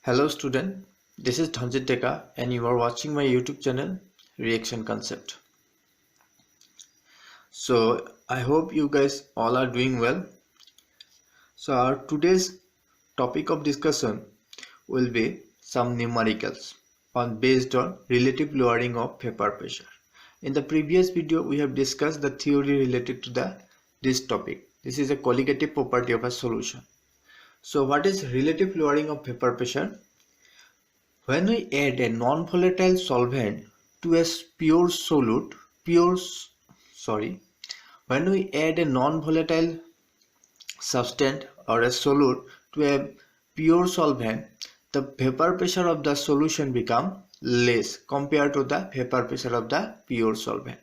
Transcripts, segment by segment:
Hello student, this is Dhanjit Deka and you are watching my YouTube channel Reaction Concept. So I hope you guys all are doing well. So our today's topic of discussion will be some numericals based on relative lowering of vapor pressure. In the previous video we have discussed the theory related to this topic. This is a colligative property of a solution. So what is relative lowering of vapor pressure? When we add a non-volatile solvent to a pure solute, when we add a non-volatile substance or a solute to a pure solvent, the vapor pressure of the solution becomes less compared to the vapor pressure of the pure solvent.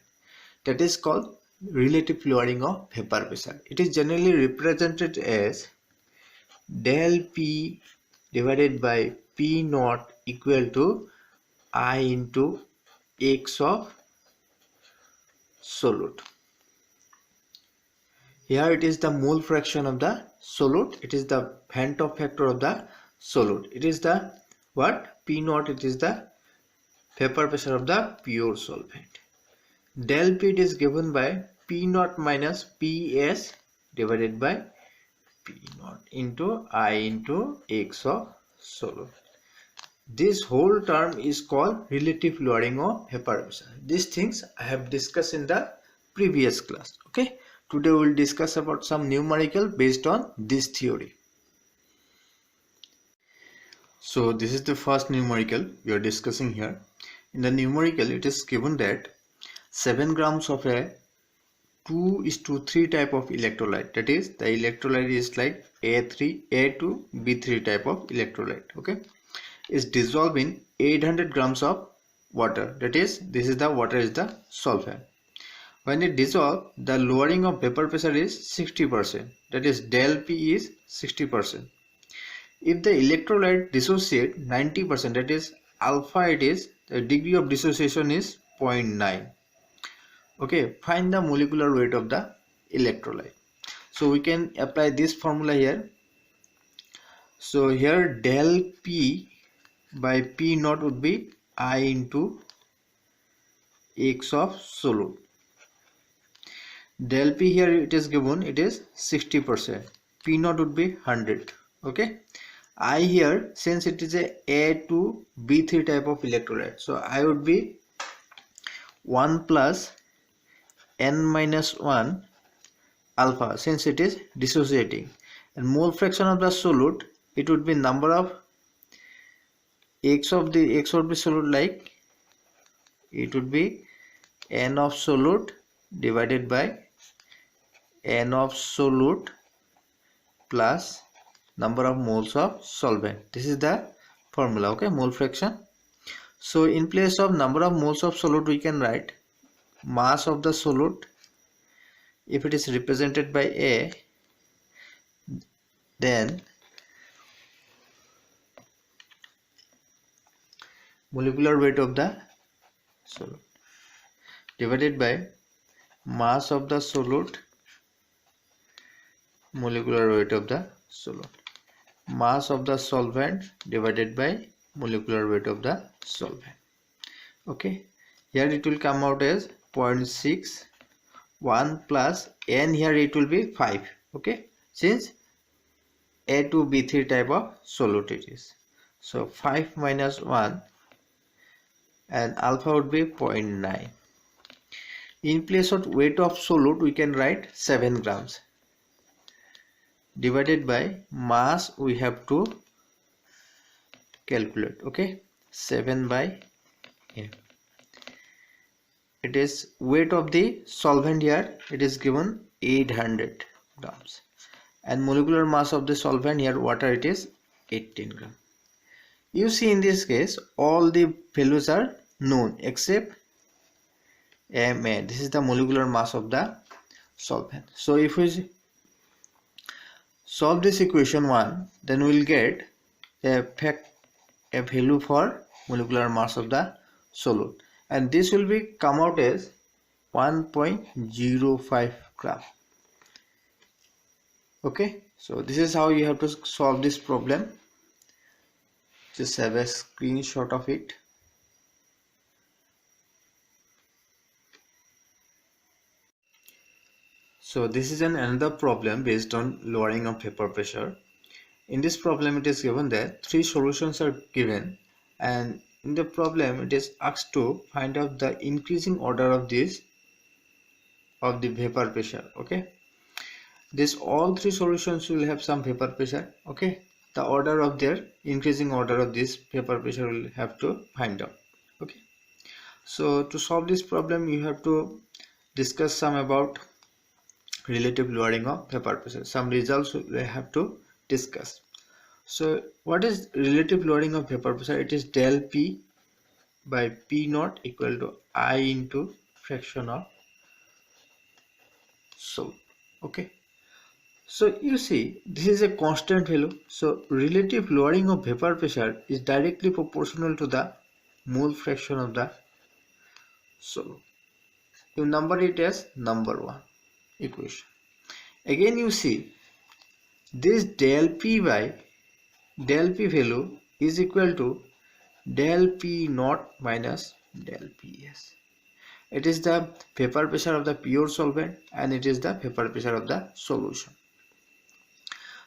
That is called relative lowering of vapor pressure. It is generally represented as del P divided by P naught equal to I into X of solute. Here it is the mole fraction of the solute. It is the Van't Hoff factor of the solute. It is the what? P naught. It is the vapor pressure of the pure solvent. Del P it is given by P naught minus PS divided by P naught into I into X of solute. This whole term is called relative lowering of vapor pressure. These things I have discussed in the previous class. Okay. Today we will discuss about some numerical based on this theory. So this is the first numerical we are discussing here. In the numerical it is given that 7 grams of a 2:3 type of electrolyte, that is the electrolyte is like A2B3 type of electrolyte, okay, is dissolved in 800 grams of water, that is this is the water is the solvent. When it dissolves, the lowering of vapor pressure is 60%, that is del P is 60%. If the electrolyte dissociate 90%, that is alpha, it is the degree of dissociation is 0.9. Okay, find the molecular weight of the electrolyte. So we can apply this formula here. So here del P by P naught would be I into X of solute. Del P here it is given, it is 60%. P naught would be 100. Okay. I here, since it is a A2B3 type of electrolyte, so I would be 1 plus N minus 1 alpha, since it is dissociating, and mole fraction of the solute, it would be number of X would be solute, like it would be N of solute divided by N of solute plus number of moles of solvent. This is the formula, okay, mole fraction. So in place of number of moles of solute we can write mass of the solute. If it is represented by A, then molecular weight of the solute divided by mass of the solute, molecular weight of the solute, mass of the solvent divided by molecular weight of the solvent. Okay, here it will come out as 0.6. 1 plus N, here it will be 5. Okay, since A2B3 type of solute it is, so 5 minus 1 and alpha would be 0.9. In place of weight of solute we can write 7 grams divided by mass, we have to calculate, okay, 7 by M. It is weight of the solvent, here it is given 800 grams, and molecular mass of the solvent, here water, it is 18 grams. You see in this case all the values are known except Ma. This is the molecular mass of the solvent. So if we solve this equation 1, then we will get a value for molecular mass of the solute, and this will be come out as 1.05 gram. Okay, so this is how you have to solve this problem. Just have a screenshot of it. So this is another problem based on lowering of vapor pressure. In this problem it is given that three solutions are given, and in the problem it is asked to find out the increasing order of this of the vapor pressure. Okay, this all three solutions will have some vapor pressure. Okay, the order of their increasing order of this vapor pressure will have to find out. Okay, so to solve this problem you have to discuss some about relative lowering of vapor pressure. Some results we have to discuss. So what is relative lowering of vapor pressure? It is del P by P naught equal to I into fraction of sol. Okay, so you see this is a constant value, so relative lowering of vapor pressure is directly proportional to the mole fraction of the sol. You number it as number 1 equation. Again you see this del P by del P value is equal to del P naught minus del Ps. It is the vapor pressure of the pure solvent and it is the vapor pressure of the solution.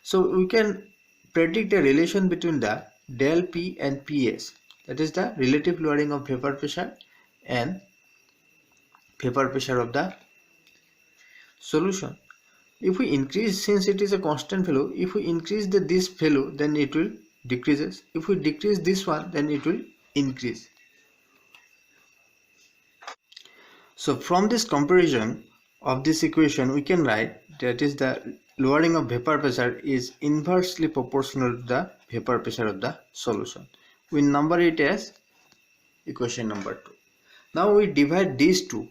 So we can predict a relation between the del P and Ps, that is the relative lowering of vapor pressure and vapor pressure of the solution. If we increase, since it is a constant value, if we increase this value then it will decreases. If we decrease this one then it will increase. So from this comparison of this equation we can write that is the lowering of vapor pressure is inversely proportional to the vapor pressure of the solution. We number it as equation number 2. Now we divide these two,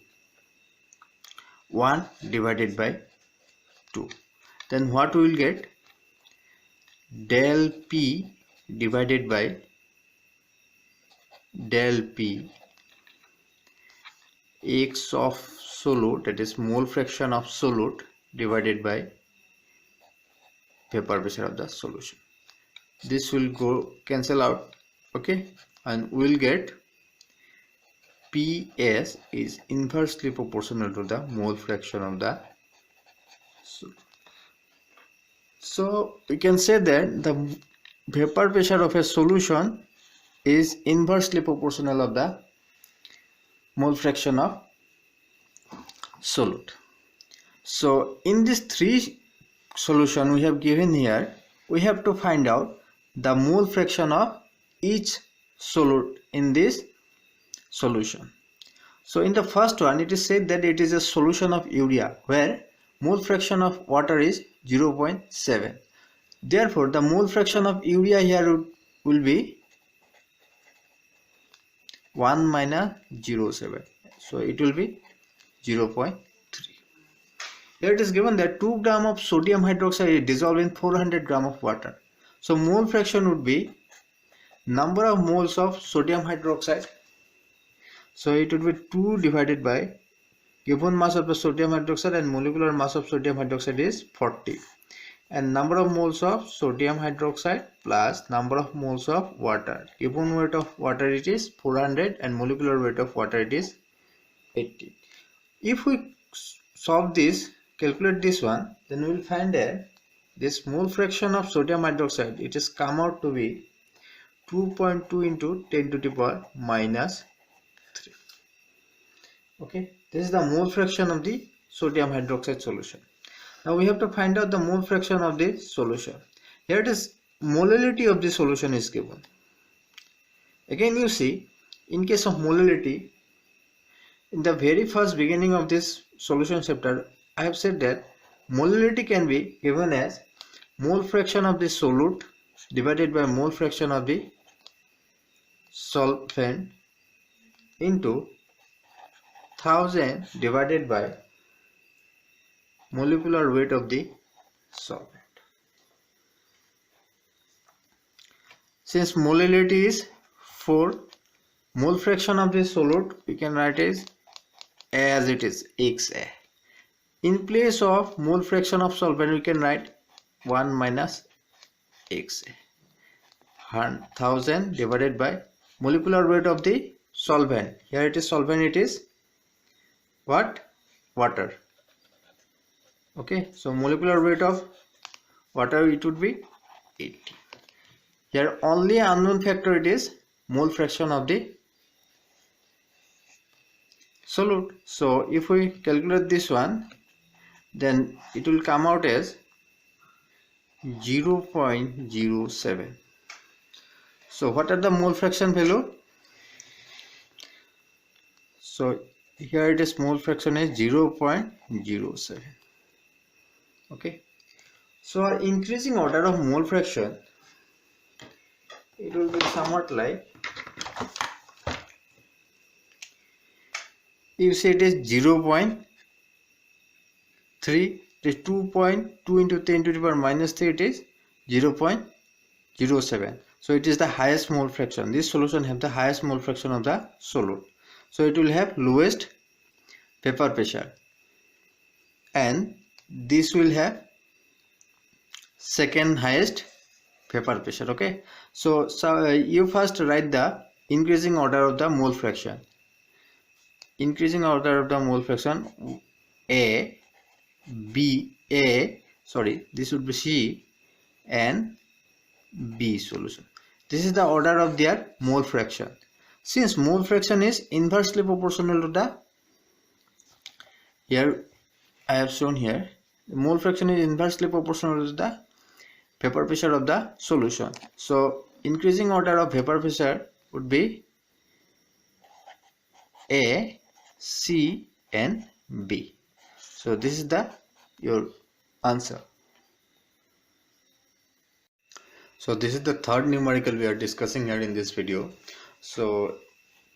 1 divided by 2. Then what we will get? Del P divided by del P X of solute, that is mole fraction of solute, divided by vapor pressure of the solution. This will go cancel out. Okay, and we will get Ps is inversely proportional to the mole fraction of the solute. So we can say that the vapor pressure of a solution is inversely proportional of the mole fraction of solute. So in this three solution we have given here, we have to find out the mole fraction of each solute in this solution. So in the first one it is said that it is a solution of urea where mole fraction of water is 0.7. Therefore the mole fraction of urea here will be 1 minus 0.7. So it will be 0.3. Here it is given that 2 gram of sodium hydroxide is dissolved in 400 gram of water. So mole fraction would be number of moles of sodium hydroxide. So it would be 2 divided by given mass of the sodium hydroxide, and molecular mass of sodium hydroxide is 40, and number of moles of sodium hydroxide plus number of moles of water. Given weight of water it is 400 and molecular weight of water it is 80. If we solve this, calculate this one, then we will find that this mole fraction of sodium hydroxide, it is come out to be 2.2 into 10 to the power minus 3. Okay, this is the mole fraction of the sodium hydroxide solution. Now we have to find out the mole fraction of the solution. Here it is, molality of the solution is given. Again you see, in case of molality, in the very first beginning of this solution chapter I have said that molality can be given as mole fraction of the solute divided by mole fraction of the solvent into 1000 divided by molecular weight of the solvent. Since molality is 4, mole fraction of the solute we can write as it is XA. In place of mole fraction of solvent we can write 1 minus XA. 1000 divided by molecular weight of the solvent. Here it is solvent, it is what? Water. Okay, so molecular weight of water, it would be 80. Here only unknown factor, it is mole fraction of the solute. So if we calculate this one, then it will come out as 0.07. So what are the mole fraction value? So here it is, mole fraction is 0.07. okay, so our increasing order of mole fraction, it will be somewhat like, you say it is 0.3, it is 2.2 into 10 to the power minus 3, it is 0.07. so it is the highest mole fraction. This solution have the highest mole fraction of the solute, so it will have lowest vapor pressure, and this will have second highest vapor pressure. Okay, so you first write the increasing order of the mole fraction. Increasing order of the mole fraction, this would be C and B solution. This is the order of their mole fraction. Since mole fraction is inversely proportional to the, here I have shown here, mole fraction is inversely proportional to the vapor pressure of the solution. So increasing order of vapor pressure would be A, C and B. So this is the your answer. So this is the third numerical we are discussing here in this video. So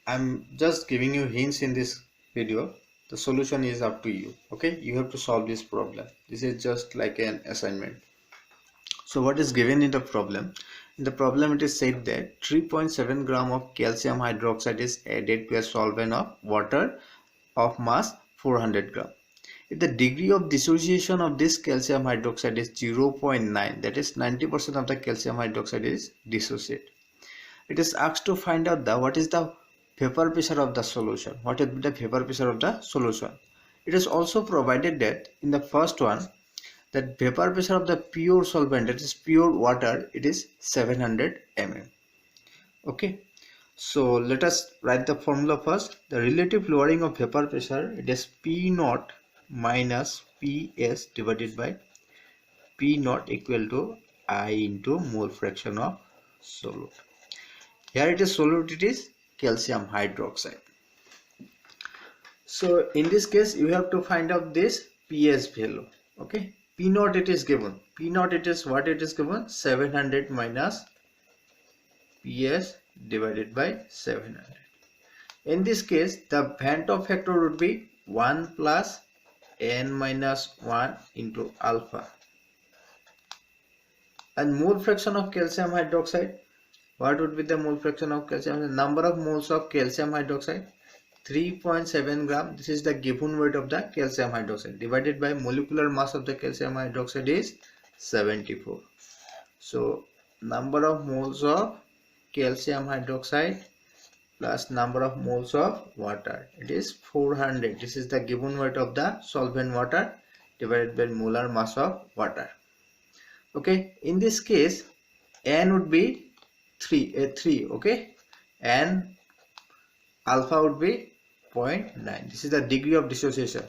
I'm just giving you hints in this video. The solution is up to you. Okay, you have to solve this problem. This is just like an assignment. So what is given in the problem? In the problem it is said that 3.7 gram of calcium hydroxide is added to a solvent of water of mass 400 gram. If the degree of dissociation of this calcium hydroxide is 0.9, that is 90% of the calcium hydroxide is dissociated. It is asked to find out what is the vapor pressure of the solution. What is the vapor pressure of the solution? It is also provided that in the first one, that vapor pressure of the pure solvent, that is pure water, it is 700 mm. Okay, so let us write the formula first. The relative lowering of vapor pressure, it is P naught minus PS divided by P naught equal to I into mole fraction of solute. Here it is solute, it is calcium hydroxide. So in this case you have to find out this PS value. Okay, P naught it is given. P naught it is what it is given? 700 minus PS divided by 700. In this case the Van't factor would be 1 plus n minus 1 into alpha. And mole fraction of calcium hydroxide, what would be the mole fraction of calcium? The number of moles of calcium hydroxide, 3.7 gram. This is the given weight of the calcium hydroxide divided by molecular mass of the calcium hydroxide is 74. So number of moles of calcium hydroxide plus number of moles of water, it is 400. This is the given weight of the solvent water divided by molar mass of water. Okay, in this case n would be 3, okay, and alpha would be 0.9. This is the degree of dissociation.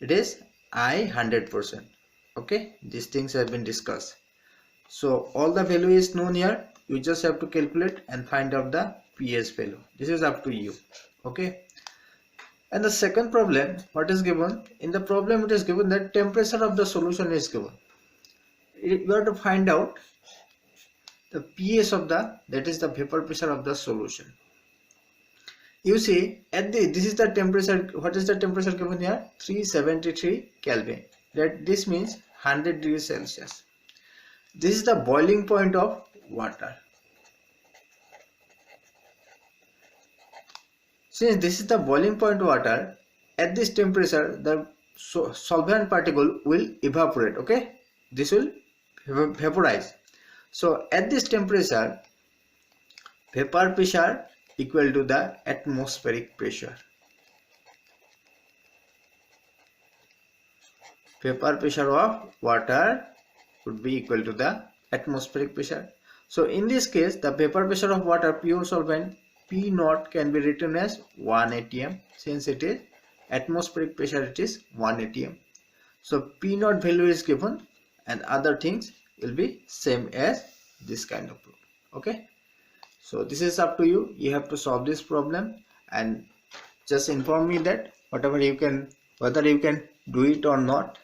It is I 100%. Okay, these things have been discussed. So all the value is known here. You just have to calculate and find out the PS value. This is up to you. Okay, and the second problem, what is given? In the problem it is given that temperature of the solution is given. You have to find out the PS of the, that is the vapor pressure of the solution. You see at this is the temperature. What is the temperature given here? 373 Kelvin. That this means 100 degrees Celsius. This is the boiling point of water. Since this is the boiling point water, at this temperature the solvent particle will evaporate. Okay, this will vaporize. So at this temperature vapor pressure equal to the atmospheric pressure. Vapor pressure of water would be equal to the atmospheric pressure. So in this case, the vapor pressure of water pure solvent P naught can be written as 1 atm. Since it is atmospheric pressure, it is 1 atm. So P naught value is given and other things will be same as this kind of problem. Okay. So this is up to you. You have to solve this problem and just inform me that whether you can do it or not.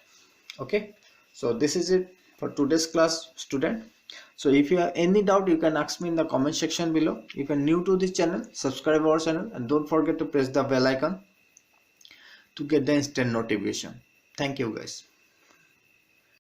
Okay. So this is it for today's class, student. So if you have any doubt, you can ask me in the comment section below. If you are new to this channel, subscribe our channel and don't forget to press the bell icon to get the instant notification. Thank you guys.